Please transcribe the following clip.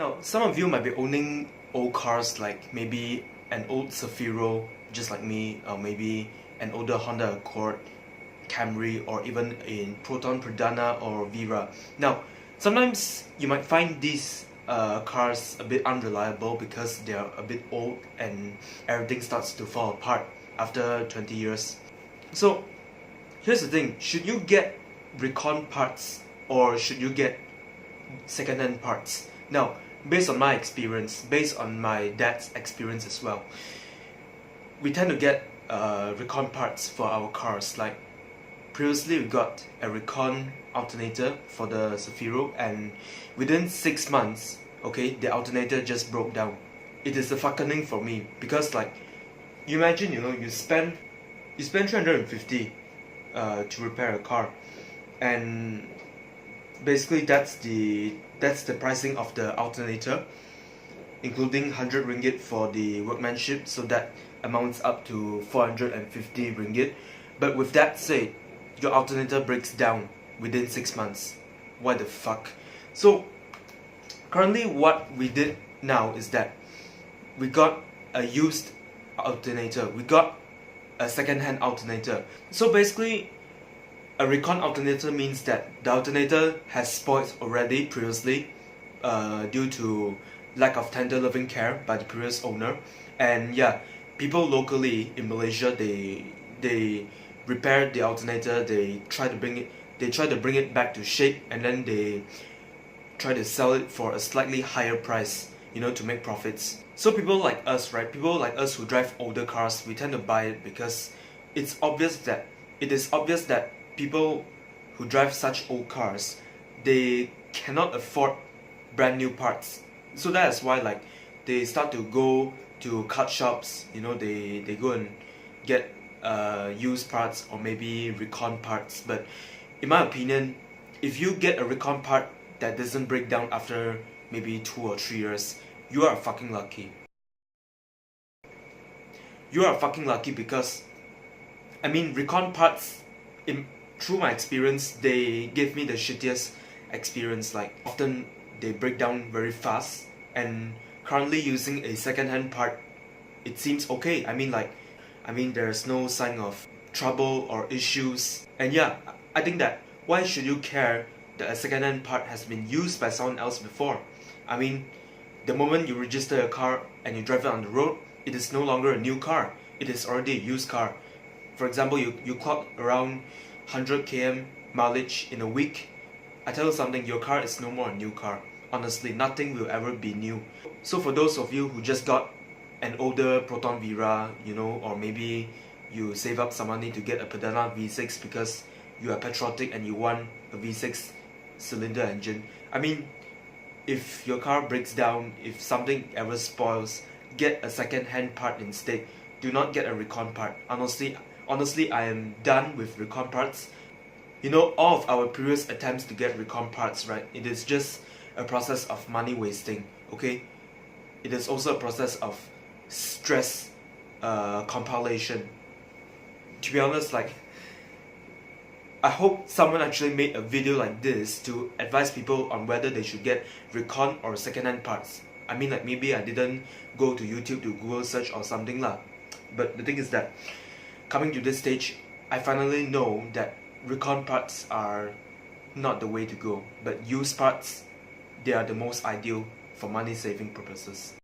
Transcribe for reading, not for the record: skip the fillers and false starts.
Now, some of you might be owning old cars like maybe an old Safiro, just like me, or maybe an older Honda Accord, Camry, or even in Proton Pradana or Vera. Now, sometimes you might find these cars a bit unreliable because they are a bit old and everything starts to fall apart after 20 years. So, here's the thing, should you get recon parts or should you get second-hand parts? Now, based on my experience, based on my dad's experience as well, we tend to get recon parts for our cars. Like previously we got a recon alternator for the Safiro, and within 6 months, okay, the alternator just broke down. It is a fucking for me because, like, you imagine, you spend 350 to repair a car, and basically that's the pricing of the alternator, including 100 ringgit for the workmanship, so that amounts up to 450 ringgit. But with that said, your alternator breaks down within 6 months. What the fuck? So currently what we did now is that we got a used alternator, we got a second-hand alternator. So basically, a recon alternator means that the alternator has spoiled already previously due to lack of tender loving care by the previous owner. And yeah, people locally in Malaysia, they repair the alternator, they try to bring it back to shape, and then they try to sell it for a slightly higher price, to make profits. So people like us, right? People like us who drive older cars, we tend to buy it because it is obvious that people who drive such old cars, they cannot afford brand new parts. So that is why, like, they start to go to cut shops, they go and get used parts or maybe recon parts. But in my opinion, if you get a recon part that doesn't break down after maybe 2 or 3 years, you are fucking lucky. You are fucking lucky because, I mean, recon parts, through my experience, they give me the shittiest experience. Like, often they break down very fast, and currently using a second-hand part, it seems okay. I mean there's no sign of trouble or issues. And yeah, I think that why should you care that a second-hand part has been used by someone else before? I mean, the moment you register a car and you drive it on the road, it is no longer a new car, it is already a used car. For example, you clock around 100 km mileage in a week. I tell you something, your car is no more a new car. Honestly, nothing will ever be new. So for those of you who just got an older Proton Vera, or maybe you save up some money to get a Pradana V6 because you are patriotic and you want a V6 cylinder engine. I mean, if your car breaks down, if something ever spoils, get a second-hand part instead. Do not get a recon part. Honestly, I am done with recon parts. All of our previous attempts to get recon parts, right? It is just a process of money wasting, okay? It is also a process of stress compilation. To be honest, like, I hope someone actually made a video like this to advise people on whether they should get recon or second-hand parts. I mean, like, maybe I didn't go to YouTube to Google search or something lah. But the thing is that, coming to this stage, I finally know that recon parts are not the way to go. But used parts, they are the most ideal for money saving purposes.